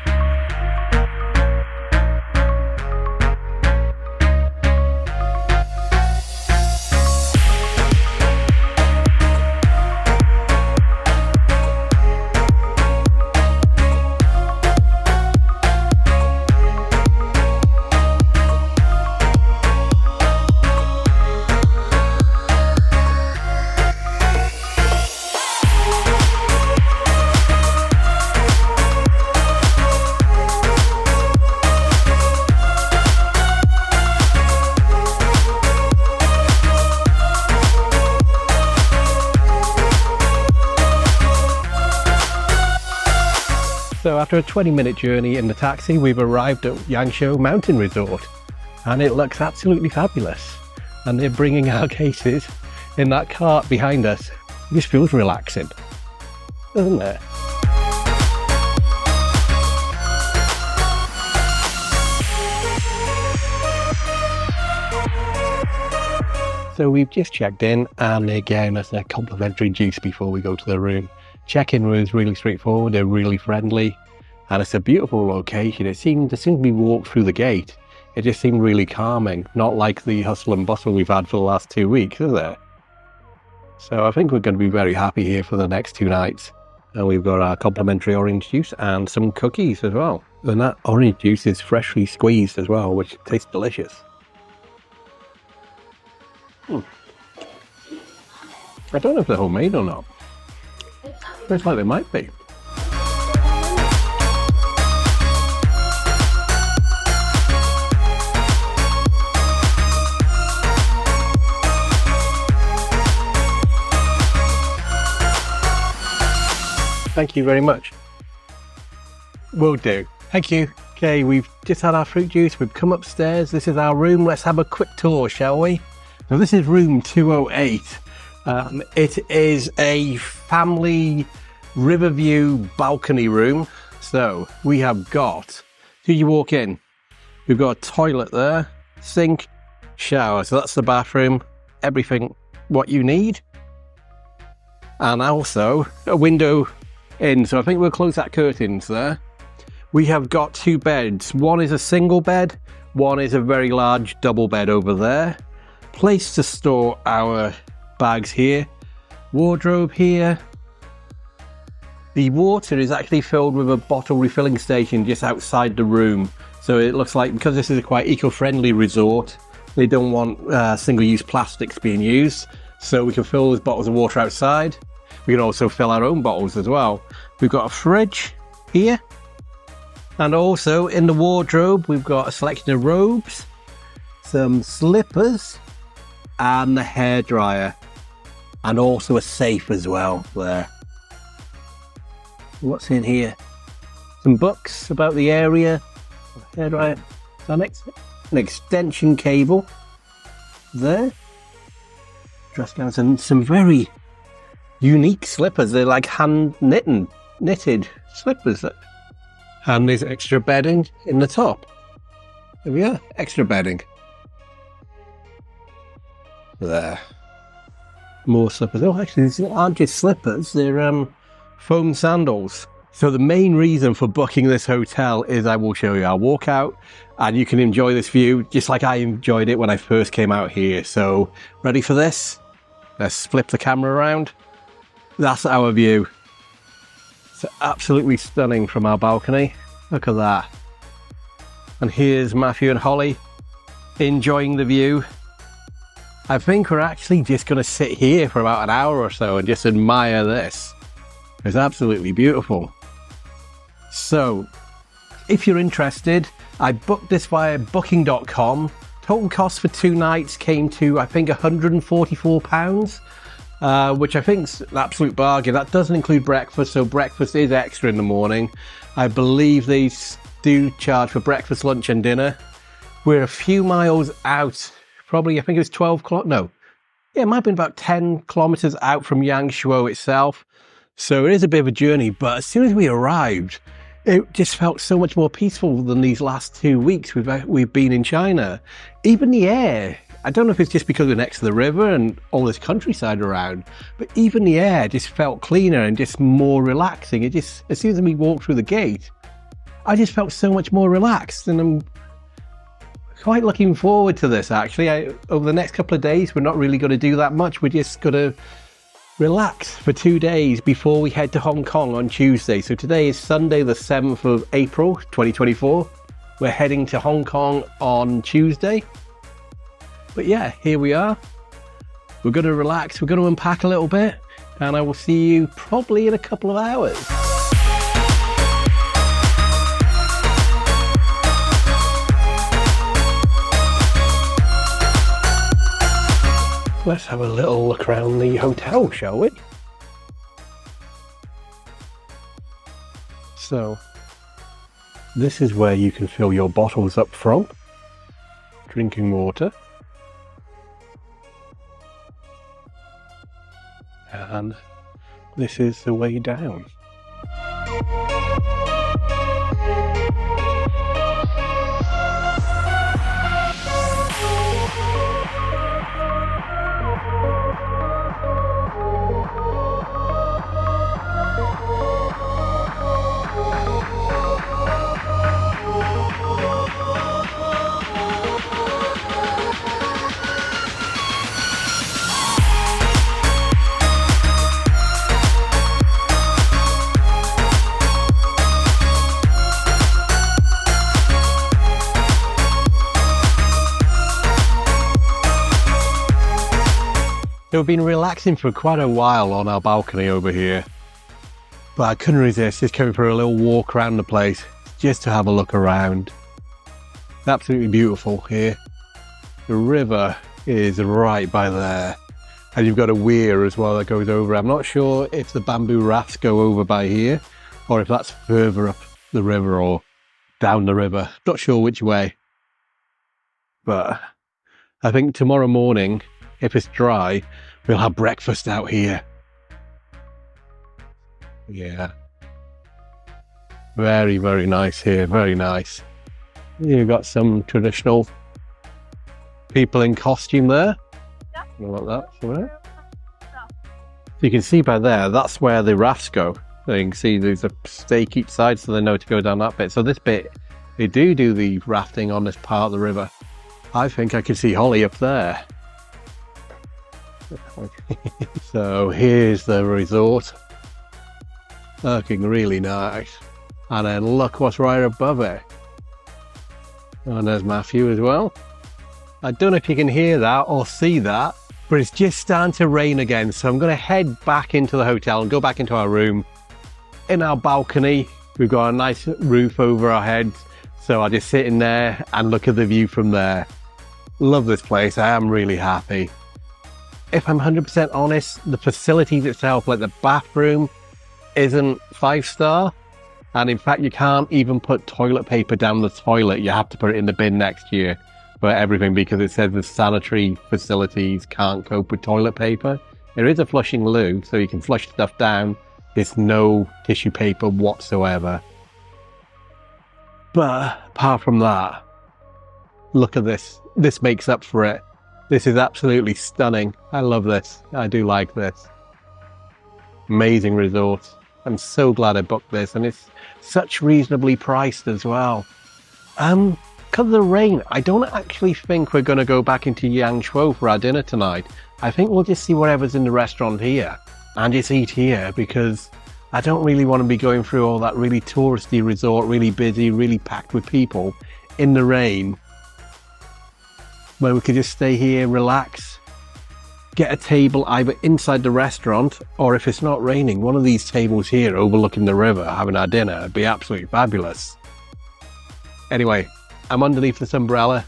So after a 20-minute journey in the taxi, we've arrived at Yangshuo Mountain Resort and it looks absolutely fabulous. And they're bringing our cases in that cart behind us. This feels relaxing, doesn't it? So we've just checked in and they're giving us a complimentary juice before we go to the room. Check-in was really straightforward, they're really friendly, and it's a beautiful location. As soon as we walked through the gate, it just seemed really calming, not like the hustle and bustle we've had for the last 2 weeks, is it? So I think we're going to be very happy here for the next 2 nights. And we've got our complimentary orange juice and some cookies as well. And that orange juice is freshly squeezed as well, which tastes delicious. I don't know if they're homemade or not. Looks like they might be. Thank you very much. Will do. Thank you. Okay, we've just had our fruit juice. We've come upstairs. This is our room. Let's have a quick tour, shall we? So this is room 208. It is a family Riverview balcony room. So we have got, do you walk in? We've got a toilet there, sink, shower. So that's the bathroom, everything what you need. And also a window in. So I think we'll close that curtains there. We have got 2 beds. One is a single bed, one is a very large double bed over there. Place to store our bags here. Wardrobe here. The water is actually filled with a bottle refilling station just outside the room. So it looks like, because this is a quite eco-friendly resort, they don't want single-use plastics being used. So we can fill those bottles of water outside. We can also fill our own bottles as well. We've got a fridge here. And also in the wardrobe, we've got a selection of robes, some slippers, and the hairdryer. And also a safe as well there. What's in here? Some books about the area. Hairdryer. An extension cable there. Dress gowns and some very unique slippers. They're like hand knitted slippers. And there's extra bedding in the top. There we are, extra bedding. There. More slippers. Oh, actually, these aren't just slippers. They're foam sandals. So the main reason for booking this hotel is I will show you our walkout and you can enjoy this view just like I enjoyed it when I first came out here. So ready for this? Let's flip the camera around. That's our view. It's absolutely stunning from our balcony. Look at that. And here's Matthew and Holly enjoying the view. I think we're actually just going to sit here for about an hour or so and just admire this. It's absolutely beautiful. So, if you're interested, I booked this via booking.com. Total cost for 2 nights came to, I think, £144. which I think's an absolute bargain. That doesn't include breakfast, so breakfast is extra in the morning. I believe they do charge for breakfast, lunch and dinner. We're a few miles out, probably I think it was 12 kilometers, no. Yeah, it might have been about 10 kilometers out from Yangshuo itself. So it is a bit of a journey, but as soon as we arrived, it just felt so much more peaceful than these last 2 weeks we've been in China. Even the air, I don't know if it's just because we're next to the river and all this countryside around, but even the air just felt cleaner and just more relaxing. It just, as soon as we walked through the gate, I just felt so much more relaxed, and I'm quite looking forward to this actually. Over the next couple of days, we're not really going to do that much. We're just going to relax for 2 days before we head to Hong Kong on Tuesday. So today is Sunday, the 7th of April, 2024. We're heading to Hong Kong on Tuesday. But yeah, here we are. We're going to relax, we're going to unpack a little bit, and I will see you probably in a couple of hours. Let's have a little look around the hotel, shall we? So, this is where you can fill your bottles up from. Drinking water. And this is the way down. We've been relaxing for quite a while on our balcony over here, but I couldn't resist just coming for a little walk around the place just to have a look around. It's absolutely beautiful here. The river is right by there, and you've got a weir as well that goes over. I'm not sure if the bamboo rafts go over by here or if that's further up the river or down the river. Not sure which way, but I think tomorrow morning, if it's dry, we'll have breakfast out here. Yeah. Very, very nice here, very nice. You've got some traditional people in costume there. Like that. So you can see by there, that's where the rafts go. So you can see there's a stake each side so they know to go down that bit. So this bit, they do the rafting on this part of the river. I think I can see Holly up there. So here's the resort, looking really nice, and then look what's right above it, and there's Matthew as well. I don't know if you can hear that or see that, but it's just starting to rain again, so I'm going to head back into the hotel and go back into our room. In our balcony, we've got a nice roof over our heads, so I just sit in there and look at the view from there. Love this place, I am really happy. If I'm 100% honest, the facilities itself, like the bathroom, isn't 5-star. And in fact, you can't even put toilet paper down the toilet. You have to put it in the bin next year for everything because it says the sanitary facilities can't cope with toilet paper. There is a flushing loo, so you can flush stuff down. There's no tissue paper whatsoever. But apart from that, look at this. This makes up for it. This is absolutely stunning. I love this. I do like this. Amazing resort. I'm so glad I booked this, and it's such reasonably priced as well. Because of the rain, I don't actually think we're going to go back into Yangshuo for our dinner tonight. I think we'll just see whatever's in the restaurant here and just eat here, because I don't really want to be going through all that really touristy resort, really busy, really packed with people in the rain, where we could just stay here, relax, get a table either inside the restaurant, or if it's not raining, one of these tables here overlooking the river, having our dinner. It'd be absolutely fabulous. Anyway, I'm underneath this umbrella.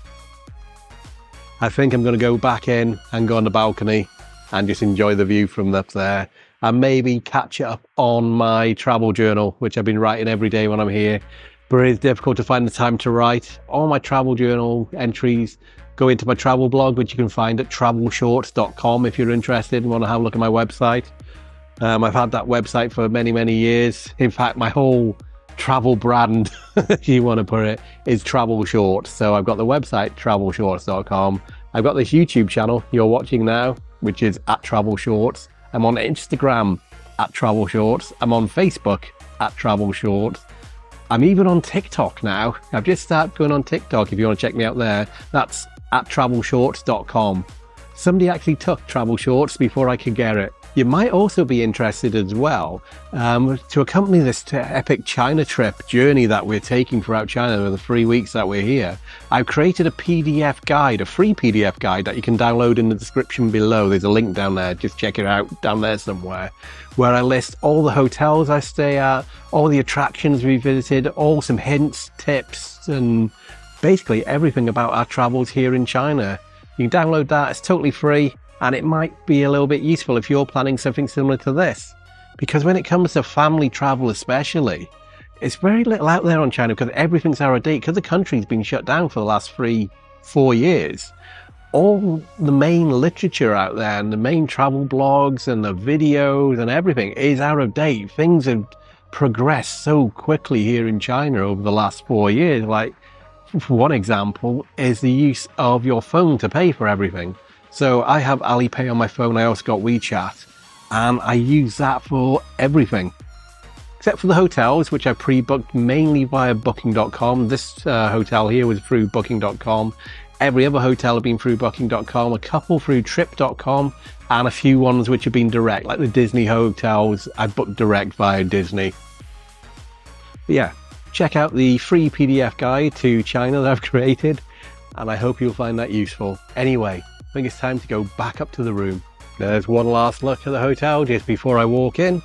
I think I'm going to go back in and go on the balcony and just enjoy the view from up there, and maybe catch up on my travel journal, which I've been writing every day when I'm here, but it's difficult to find the time to write. All my travel journal entries go into my travel blog, which you can find at travelshorts.com if you're interested and want to have a look at my website. I've had that website for many, many years. In fact, my whole travel brand, if you want to put it, is Travel Shorts. So I've got the website, travelshorts.com. I've got this YouTube channel you're watching now, which is at Travel Shorts. I'm on Instagram at Travel Shorts. I'm on Facebook at Travel Shorts. I'm even on TikTok now. I've just started going on TikTok if you want to check me out there. That's at travelshorts.com. Somebody actually took Travel Shorts before I could get it. You might also be interested as well to accompany this epic China trip journey that we're taking throughout China over the 3 weeks that we're here. I've created a PDF guide, a free PDF guide that you can download in the description below. There's a link down there. Just check it out down there somewhere, where I list all the hotels I stay at, all the attractions we visited, all some hints, tips, and basically everything about our travels here in China. You can download that. It's totally free. And it might be a little bit useful if you're planning something similar to this. Because when it comes to family travel especially, it's very little out there on China because everything's out of date. Because the country's been shut down for the last 3-4 years. All the main literature out there and the main travel blogs and the videos and everything is out of date. Things have progressed so quickly here in China over the last 4 years. Like, one example is the use of your phone to pay for everything. So I have Alipay on my phone. I also got WeChat, and I use that for everything, except for the hotels, which I pre-booked mainly via booking.com. This hotel here was through booking.com. Every other hotel had been through booking.com, a couple through trip.com, and a few ones which have been direct, like the Disney hotels. I booked direct via Disney. But yeah, check out the free PDF guide to China that I've created, and I hope you'll find that useful. Anyway, I think it's time to go back up to the room. There's one last look at the hotel just before I walk in.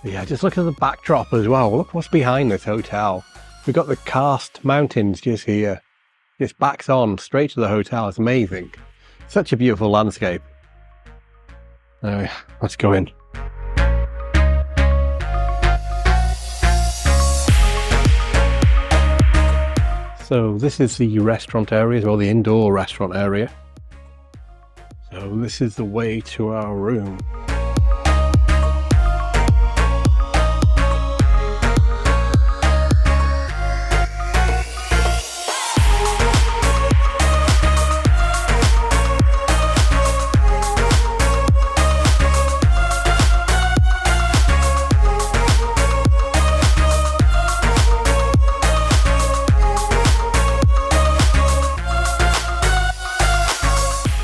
But yeah, just look at the backdrop as well. Look what's behind this hotel. We've got the Karst mountains just here. Just backs on straight to the hotel. It's amazing. Such a beautiful landscape. Anyway, let's go in. So this is the restaurant area, or the indoor restaurant area. So this is the way to our room.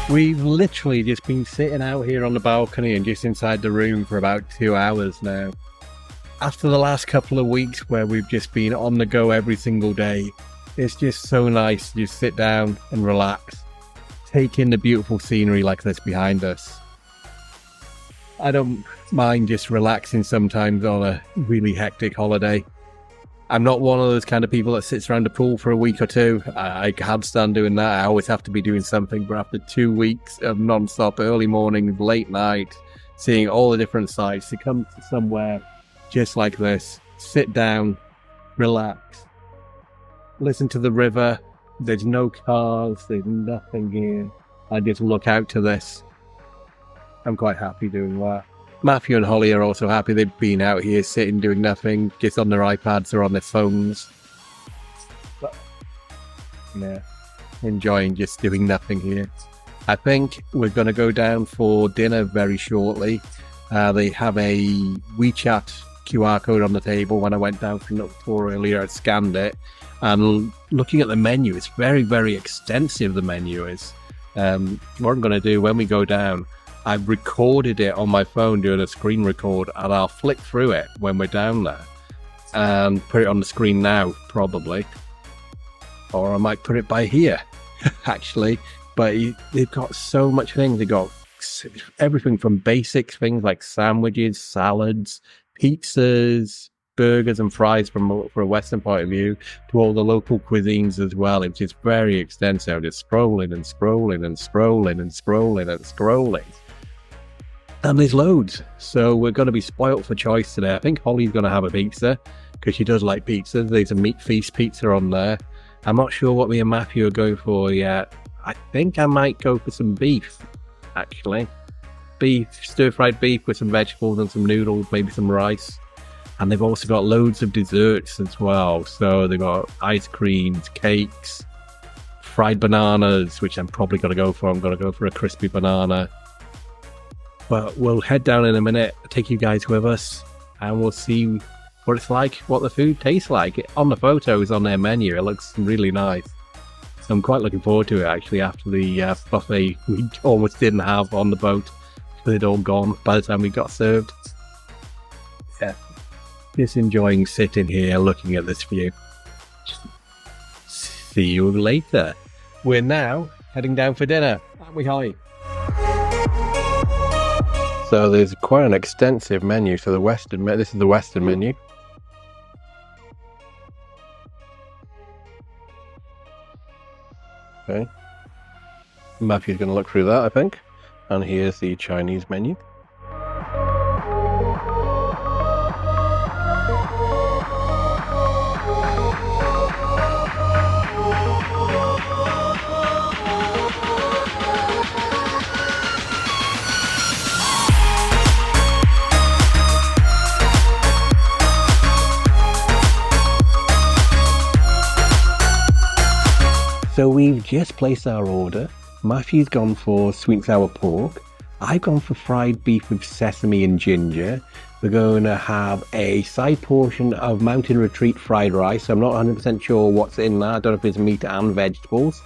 We've literally just been sitting out here on the balcony and just inside the room for about 2 hours now. After the last couple of weeks where we've just been on the go every single day, it's just so nice to just sit down and relax, take in the beautiful scenery like this behind us. I don't mind just relaxing sometimes on a really hectic holiday. I'm not one of those kind of people that sits around the pool for a week or two. I can't stand doing that. I always have to be doing something. But after 2 weeks of non-stop early mornings, late night, seeing all the different sights, to come to somewhere just like this, sit down, relax, listen to the river. There's no cars, there's nothing here. I just look out to this. I'm quite happy doing that. Matthew and Holly are also happy. They've been out here sitting doing nothing, just on their iPads or on their phones. But, yeah, enjoying just doing nothing here. I think we're going to go down for dinner very shortly. They have a WeChat QR code on the table. When I went down for the tour earlier, I scanned it. And looking at the menu, it's very, very extensive, the menu is. What I'm going to do when we go down, I've recorded it on my phone doing a screen record, and I'll flick through it when we're down there and put it on the screen now, probably. Or I might put it by here, actually. But they've got so much things. They've got everything from basic things like sandwiches, salads, pizzas, burgers and fries from a Western point of view, to all the local cuisines as well. It's just very extensive. Just scrolling and scrolling and scrolling and scrolling and scrolling. And there's loads. So we're going to be spoilt for choice today. I think Holly's going to have a pizza because she does like pizza. There's a meat feast pizza on there. I'm not sure what me and Matthew are going for yet. I think I might go for some beef, actually. Beef, stir-fried beef with some vegetables and some noodles, maybe some rice. And they've also got loads of desserts as well. So they've got ice creams, cakes, fried bananas, which I'm probably going to go for. I'm going to go for a crispy banana. But we'll head down in a minute, take you guys with us, and we'll see what it's like, what the food tastes like. On the photos on their menu, it looks really nice. So I'm quite looking forward to it, actually, after the buffet we almost didn't have on the boat. They'd all gone by the time we got served. Yeah, just enjoying sitting here looking at this view. See you later. We're now heading down for dinner, aren't we, Holly? So there's quite an extensive menu. So this is the Western menu. Okay. Matthew's going to look through that, I think. And here's the Chinese menu. So we've just placed our order. Matthew's gone for sweet and sour pork. I've gone for fried beef with sesame and ginger. We're going to have a side portion of Mountain Retreat fried rice. I'm not 100% sure what's in that. I don't know if it's meat and vegetables.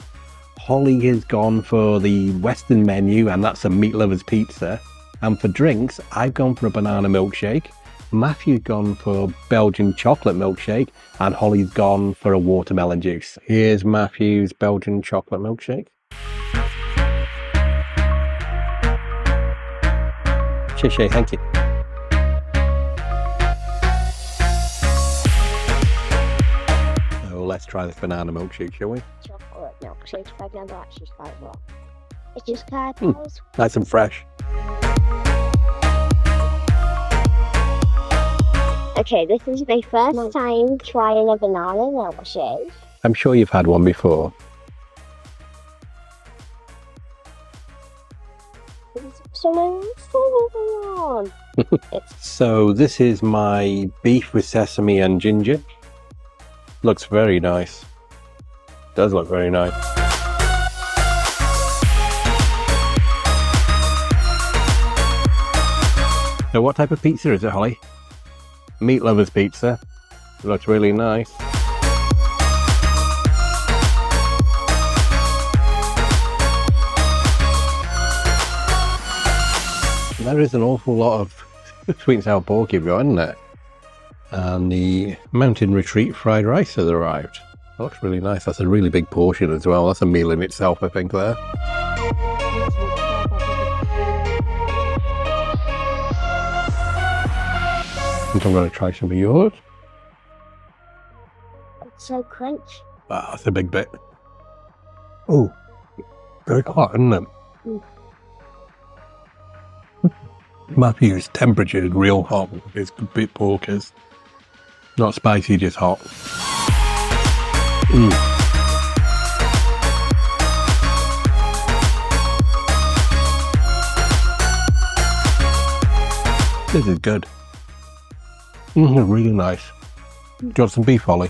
Holly has gone for the Western menu, and that's a meat lover's pizza. And for drinks, I've gone for a banana milkshake. Matthew's gone for Belgian chocolate milkshake, and Holly's gone for a watermelon juice. Here's Matthew's Belgian chocolate milkshake. Cheers, thank you. So let's try this banana milkshake, shall we? Chocolate milkshake, I've never actually tried one. It's just cardinals. Nice and fresh. Okay, this is my first time trying a banana milkshake. I'm sure you've had one before. So this is my beef with sesame and ginger. Looks very nice. Does look very nice. So what type of pizza is it, Holly? Meat lover's pizza. It looks really nice. There is an awful lot of sweet and sour pork you've got, isn't it? And the Mountain Retreat fried rice has arrived. That looks really nice. That's a really big portion as well. That's a meal in itself, I think, there. I think I'm going to try some of yours. It's so crunchy. Wow, that's a big bit. Oh, very hot, isn't it? Matthew's temperature is real hot. His bit pork is not spicy, just hot. This is good. Really nice. Do you want some beef, Holly?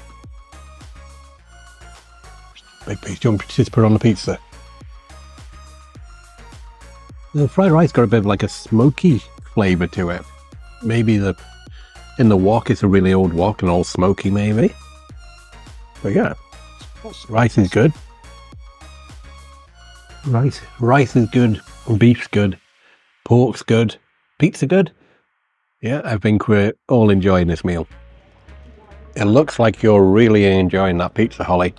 Big piece. Do you want to just put it on the pizza? The fried rice got a bit of like a smoky flavour to it. Maybe in the wok it's a really old wok and all smoky maybe. But yeah, rice is good. Rice is good. Beef's good. Pork's good. Pizza good. Yeah, I think we're all enjoying this meal. It looks like you're really enjoying that pizza, Holly.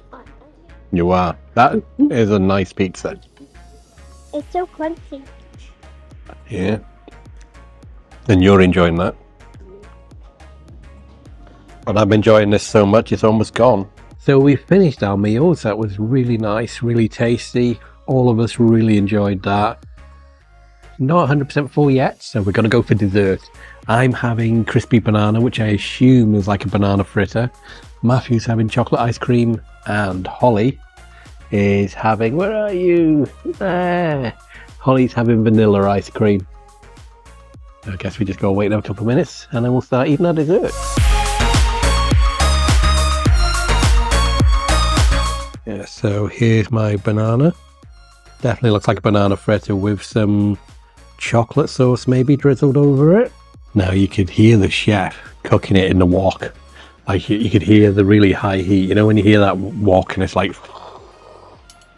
You are. That is a nice pizza. It's so crunchy. Yeah. And you're enjoying that. But I'm enjoying this so much it's almost gone. So we finished our meals. That was really nice, really tasty. All of us really enjoyed that. not 100% full yet, so we're going to go for dessert. I'm having crispy banana, which I assume is like a banana fritter. Matthew's having chocolate ice cream, and Holly is having, where are you? There. Holly's having vanilla ice cream. I guess we just go wait a couple of minutes and then we'll start eating our dessert. Yeah, so here's my banana. Definitely looks like a banana fritter with some chocolate sauce maybe drizzled over it. Now you could hear the chef cooking it in the wok. Like you could hear the really high heat. You know when you hear that wok and it's like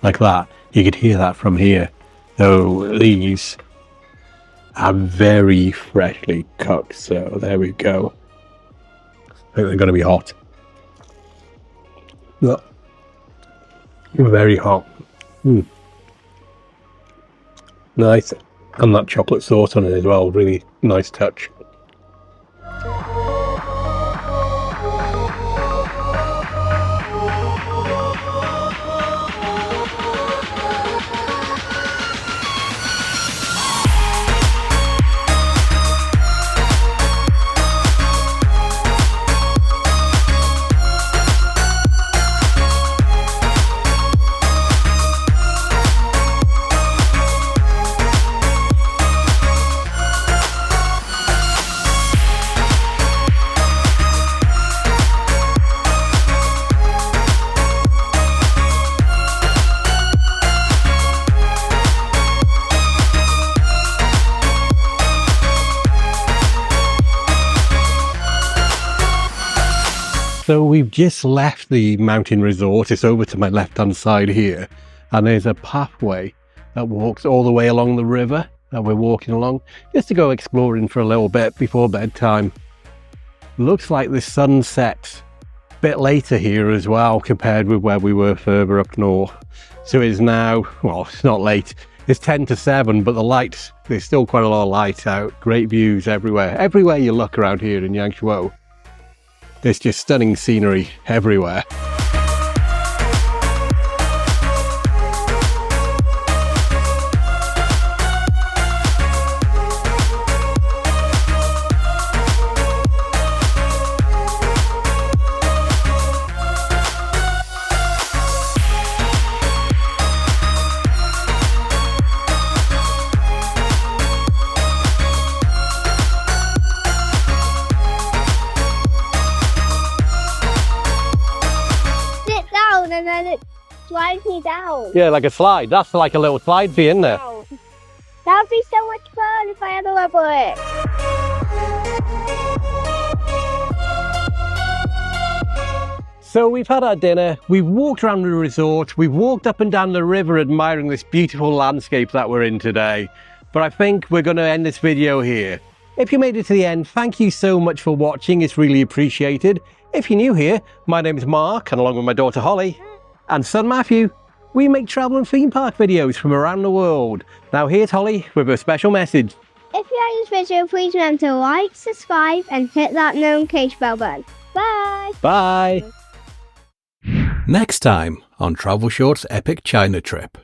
that? You could hear that from here. So these are very freshly cooked. So there we go. I think they're going to be hot. Look. Very hot. Nice. And that chocolate sauce on it as well. Really nice touch. So we've just left the mountain resort. It's over to my left hand side here, and there's a pathway that walks all the way along the river that we're walking along just to go exploring for a little bit before bedtime. Looks like the sun sets a bit later here as well compared with where we were further up north. So it's now, well, it's not late, it's 10 to 7, but the lights, there's still quite a lot of light out. Great views everywhere. Everywhere you look around here in Yangshuo, there's just stunning scenery everywhere. And then it slides me down. Yeah, like a slide. That's like a little slide for you, isn't it? Wow. That would be so much fun if I had a level it. So we've had our dinner, we've walked around the resort, we've walked up and down the river admiring this beautiful landscape that we're in today. But I think we're going to end this video here. If you made it to the end, thank you so much for watching. It's really appreciated. If you're new here, my name is Mark, and along with my daughter Holly and son Matthew, we make travel and theme park videos from around the world. Now here's Holly with a special message. If you like this video, please remember to like, subscribe, and hit that notification bell button. Bye! Bye! Next time on Travel Short's epic China trip.